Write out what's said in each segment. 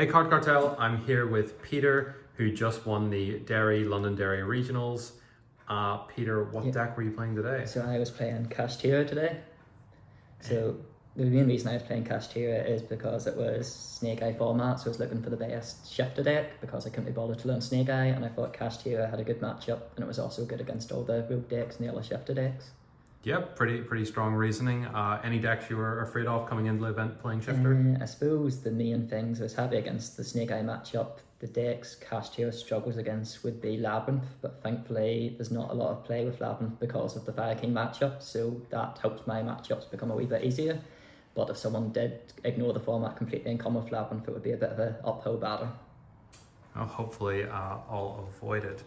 Hey Card Cartel, I'm here with Peter, who just won the Derry Londonderry regionals. Peter, what deck were you playing today? So I was playing Kashtira today. So the main reason I was playing Kashtira is because it was Snake Eye format, so I was looking for the best shifter deck because I couldn't be bothered to learn Snake Eye, and I thought Kashtira had a good matchup, and it was also good against all the rogue decks and the other shifter decks. Yep, pretty strong reasoning. Any decks you were afraid of coming into the event playing shifter? I suppose the main things I was happy against the Snake Eye matchup. The decks Kashtira struggles against would be Labyrinth, but thankfully there's not a lot of play with Labyrinth because of the Fire King matchup, so that helps my matchups become a wee bit easier. But if someone did ignore the format completely and come with Labyrinth, it would be a bit of an uphill battle. Oh, hopefully all avoided.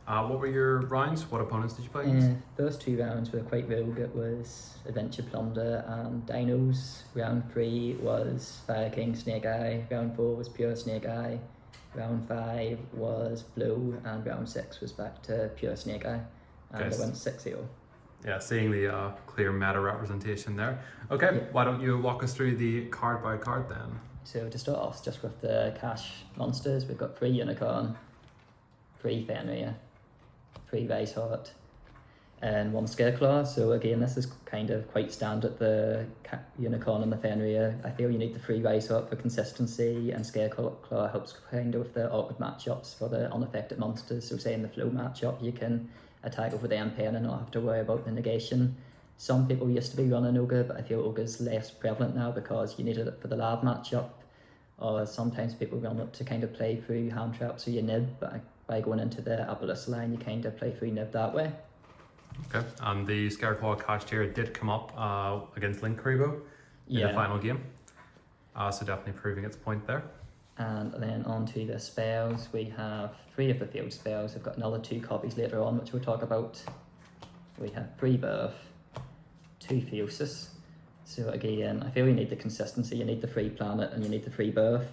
What were your rounds? What opponents did you play against? First two rounds were quite rogue. It was Adventure Plunder and Dinos. Round 3 was Fire King Snake Eye. Round 4 was pure Snake Eye. Round 5 was Blue, and round 6 was back to pure Snake Eye. And I went 6-0. Yeah, seeing the clear meta representation there. Okay, yeah. Why don't you walk us through the card by card then? So to start off, just with the cash monsters, we've got 3 Unicorn, 3 Fenrir, 3 Racehort, and 1 Scareclaw. So again, this is kind of quite standard, the Unicorn and the Fenrir. I feel you need the 3 Racehort for consistency, and Scareclaw helps kind of with the awkward matchups for the unaffected monsters. So say in the flow matchup, you can attack over the MP and not have to worry about the negation. Some people used to be running Ogre, but I feel Ogre's less prevalent now because you needed it for the lab matchup, or sometimes people run it to kind of play through hand traps or your nib, but by going into the Abyss line, you kind of play through nib that way. Okay, and the Scareclaw Kashtira did come up against Link Karibo in the final game, so definitely proving its point there. And then on to the spells, we have 3 of the field spells. We've got another 2 copies later on, which we'll talk about. We have 3 Birth, 2 Theosis. So again, I feel you need the consistency, you need the 3 Planet, and you need the 3 Birth.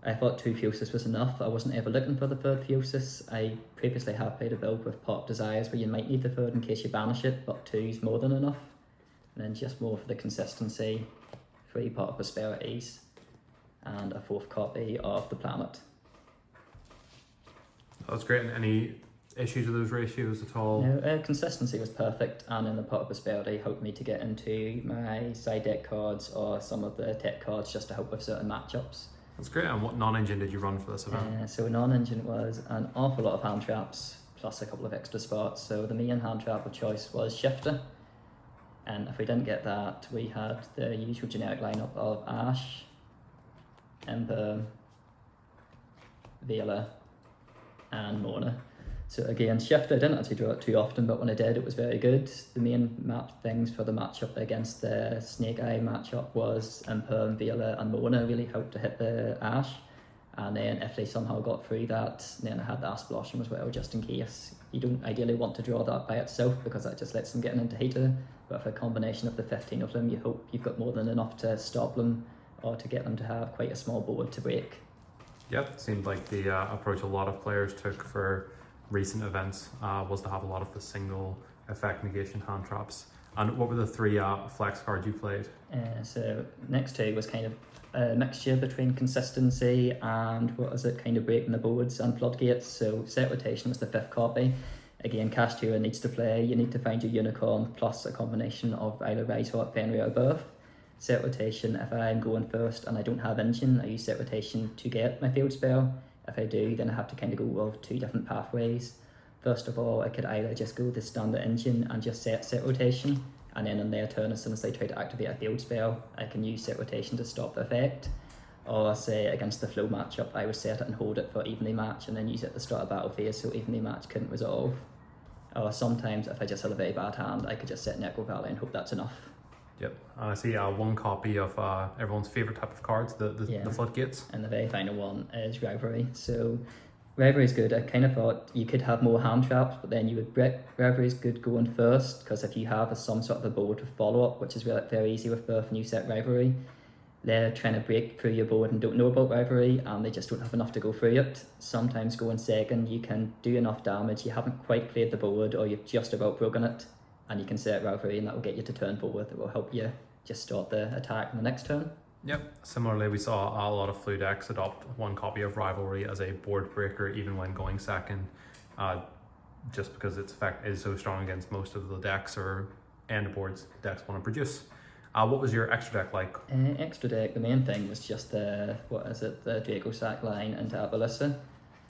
I thought 2 Theosis was enough. I wasn't ever looking for the 3rd Theosis. I previously have played a build with Pot of Desires where you might need the 3rd in case you banish it, but 2's more than enough. And then just more for the consistency, 3 Pot of Prosperities, and a 4th copy of the Planet. That's great. And any issues with those ratios at all? No, consistency was perfect, and in the Pot of Prosperity helped me to get into my side deck cards or some of the tech cards just to help with certain matchups. That's great. And what non-engine did you run for this event? So non-engine was an awful lot of hand traps plus a couple of extra spots. So the main hand trap of choice was Shifter, and if we didn't get that, we had the usual generic lineup of Ash, Emperor, Vela, and Mona. So again, Shifter, I didn't actually draw it too often, but when I did, it was very good. The main map things for the matchup against the Snake Eye matchup was Emperor and Vela and Mona really helped to hit the Ash. And then if they somehow got through that, then I had the Ash Blossom as well, just in case. You don't ideally want to draw that by itself because that just lets them get into heater. But for a combination of the 15 of them, you hope you've got more than enough to stop them or to get them to have quite a small board to break. Yep, seemed like the approach a lot of players took for recent events was to have a lot of the single effect negation hand traps. And what were the 3 flex cards you played? So next 2 was kind of a mixture between consistency and kind of breaking the boards and floodgates. So set rotation was the 5th copy. Again, Kashtira needs to play. You need to find your Unicorn plus a combination of either Racehort, Fenrir or Birth. Set rotation, if I'm going first and I don't have engine, I use set rotation to get my field spell. If I do, then I have to kind of go with 2 different pathways. First of all, I could either just go with the standard engine and just set rotation, and then on their turn, as soon as they try to activate a field spell, I can use set rotation to stop the effect. Or say against the flow matchup, I would set it and hold it for evenly match and then use it at the start of battle phase so evenly match couldn't resolve. Or sometimes if I just had a very bad hand, I could just set Necro Valley and hope that's enough. Yep, I see 1 copy of everyone's favourite type of cards, the floodgates. And the very final one is Rivalry. So Rivalry is good. I kind of thought you could have more hand traps, but then you would break. Rivalry is good going first, because if you have some sort of a board with follow-up, which is very easy with Birth and you set Rivalry, they're trying to break through your board and don't know about Rivalry, and they just don't have enough to go through it. Sometimes going second, you can do enough damage, you haven't quite cleared the board, or you've just about broken it, and you can set Rivalry and that will get you to turn forward. It will help you just start the attack in the next turn. Yep. Similarly, we saw a lot of Flu decks adopt one copy of Rivalry as a board breaker, even when going second, just because its effect is so strong against most of the decks or and boards decks want to produce. What was your extra deck like? Extra deck, the main thing was just the Draco Sack line into Abalissa.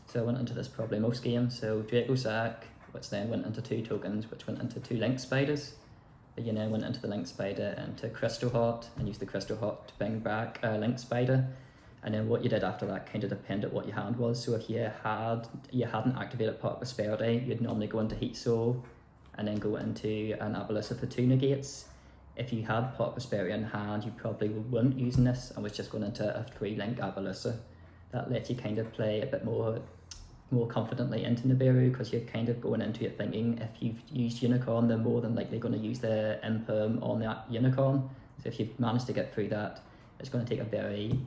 So I went into this probably most games. So Draco Sack, which then went into 2 tokens, which went into 2 Link Spiders. But you then went into the Link Spider into Crystal Heart and used the Crystal Heart to bring back a Link Spider. And then what you did after that kind of depended what your hand was. So if you hadn't activated Pot Prosperity, you'd normally go into Heat Soul and then go into an Abalissa for 2 negates. If you had Pot Prosperity in hand, you probably weren't using this and was just going into a 3-link Abalissa. That lets you kind of play a bit more confidently into Nibiru, because you're kind of going into it thinking if you've used Unicorn, they're more than likely going to use the Imperm on that Unicorn. So if you've managed to get through that, it's going to take a very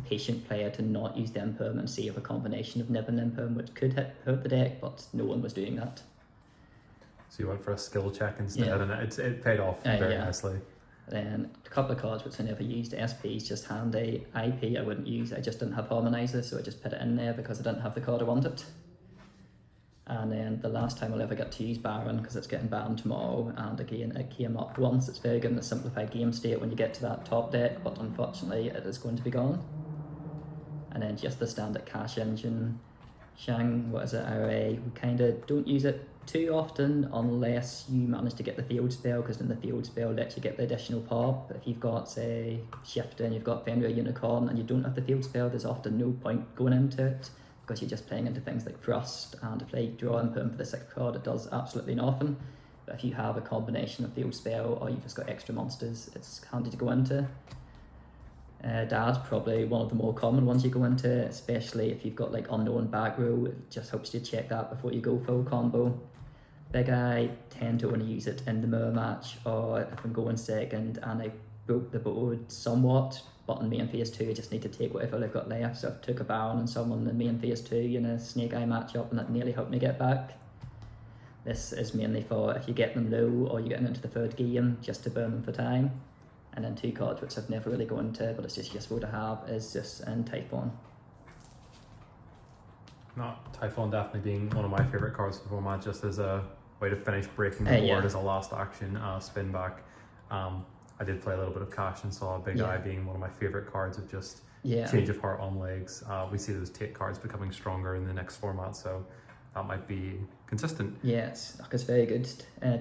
patient player to not use the Imperm and save a combination of Nib and Imperm, which could hurt the deck, but no one was doing that. So you went for a skill check instead, and it paid off very nicely. Then a couple of cards which I never used, SP's just handy. IP I wouldn't use, I just didn't have Harmonizer, so I just put it in there because I didn't have the card I wanted. And then the last time I'll ever get to use Baron, because it's getting banned tomorrow, and again it came up once. It's very good in the simplified game state when you get to that top deck, but unfortunately it is going to be gone. And then just the standard cash engine, Shang, RA, we kind of don't use it too often unless you manage to get the field spell, because then the field spell lets you get the additional pop. If you've got, say, Shifter and you've got Fenrir Unicorn and you don't have the field spell, there's often no point going into it, because you're just playing into things like Frost, and if they draw Imperm for the 6th card, it does absolutely nothing. But if you have a combination of field spell or you've just got extra monsters, it's handy to go into. Dad's probably one of the more common ones you go into, especially if you've got like unknown back row. It just helps you check that before you go full combo. Big Eye, tend to only use it in the mirror match, or if I'm going second and I broke the board somewhat, but in main phase 2 I just need to take whatever I've got left. So I took a Baron and someone in main phase 2 in a Snake Eye matchup, and that nearly helped me get back. This is mainly for if you get them low or you're getting into the 3rd game, just to burn them for time. And then 2 cards which I've never really gone into, but it's just useful to have, is just in Typhon. Typhon definitely being one of my favourite cards for the format, just as a way to finish breaking the board as a last action spin back. I did play a little bit of Cash and saw Big Eye being one of my favourite cards of just change of heart on legs. We see those take cards becoming stronger in the next format, so that might be consistent. Yeah, it's very good.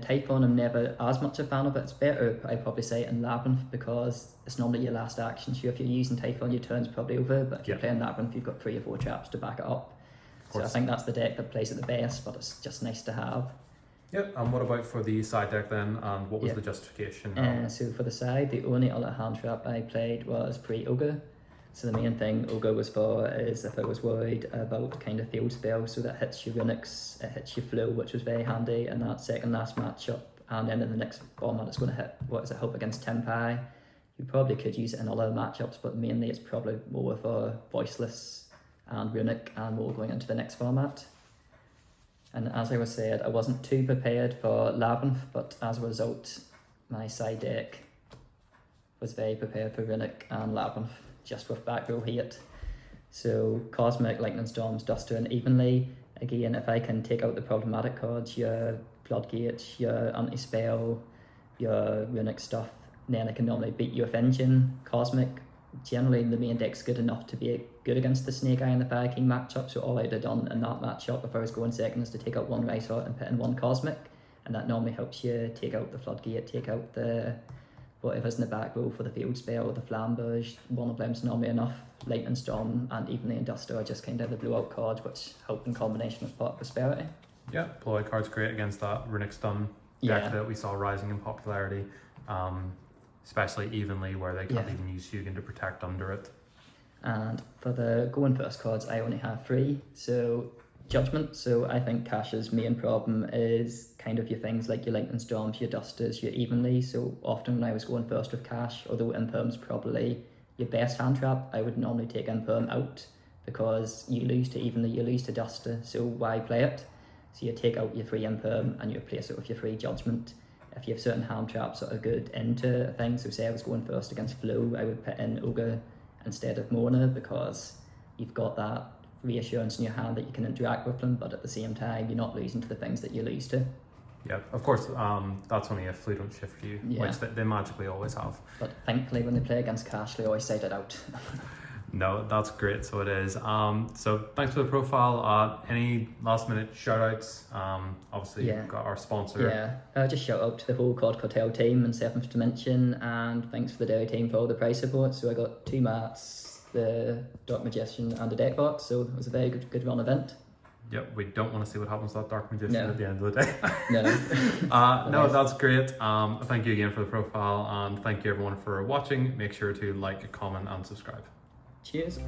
Typhon, I'm never as much a fan of it. It's better, I'd probably say, in Labyrinth, because it's normally your last action. So if you're using Typhon, your turn's probably over, but if you're playing Labyrinth, you've got 3 or 4 traps to back it up. So I think that's the deck that plays it the best, but it's just nice to have. Yep, and what about for the side deck then, and what was the justification? So for the side, the only other hand trap I played was pre-Ogre. So the main thing Ogre was for is if I was worried about kind of field spells, so that hits your Runix, it hits your Flow, which was very handy in that second last matchup, and then in the next format it's going to hit, help against Tempai. You probably could use it in other matchups, but mainly it's probably more for Voiceless and Runic and more going into the next format. And as I was said, I wasn't too prepared for Labyrinth, but as a result, my side deck was very prepared for Runic and Labyrinth, just with back row hate. So Cosmic, Lightning Storms, Duster, and Evenly. Again, if I can take out the problematic cards, your Floodgate, your Anti-Spell, your Runic stuff, then I can normally beat you with Engine. Cosmic, generally the main deck's good enough to be good against the Snake Eye and the Fire King matchup, so all I'd have done in that matchup if I was going second is to take out 1 Rice Heart and put in 1 Cosmic, and that normally helps you take out the Floodgate, take out the whatever's in the back row for the field spell or the Flamberge. One of them's normally enough. Lightning Storm and even the Induster are just kind of the blowout cards which help in combination with Pot Prosperity. Yeah, blowout cards great against that Runic Stun deck that we saw rising in popularity, especially Evenly, where they can't even use Hugin to protect under it. And for the going first cards, I only have 3. So Judgment. So I think Cash's main problem is kind of your things like your Lightning Storms, your Dusters, your Evenly. So often when I was going first with Cash, although Imperm's probably your best hand trap, I would normally take Imperm out, because you lose to Evenly, you lose to Duster, so why play it? So you take out your free Imperm and you replace it with your free Judgment. if you have certain hand traps that are good into things, so say I was going first against Flow, I would put in Ogre instead of Mona, because you've got that reassurance in your hand that you can interact with them, but at the same time you're not losing to the things that you lose to. Yeah, of course, that's only if Flew don't shift you, which they magically always have. But thankfully when they play against Cash, they always side it out. No, that's great, so it is. So thanks for the profile. Any last minute shout outs? Obviously you've got our sponsor. Just shout out to the whole Cartel team and Seventh Dimension, and thanks for the Derry team for all the prize support. So I got 2 mats, the Dark Magician and the deck box, so it was a very good run event. Yep, we don't want to see what happens to that Dark Magician at the end of the day. No, that's great. Thank you again for the profile, and thank you everyone for watching. Make sure to like, comment and subscribe. Cheers.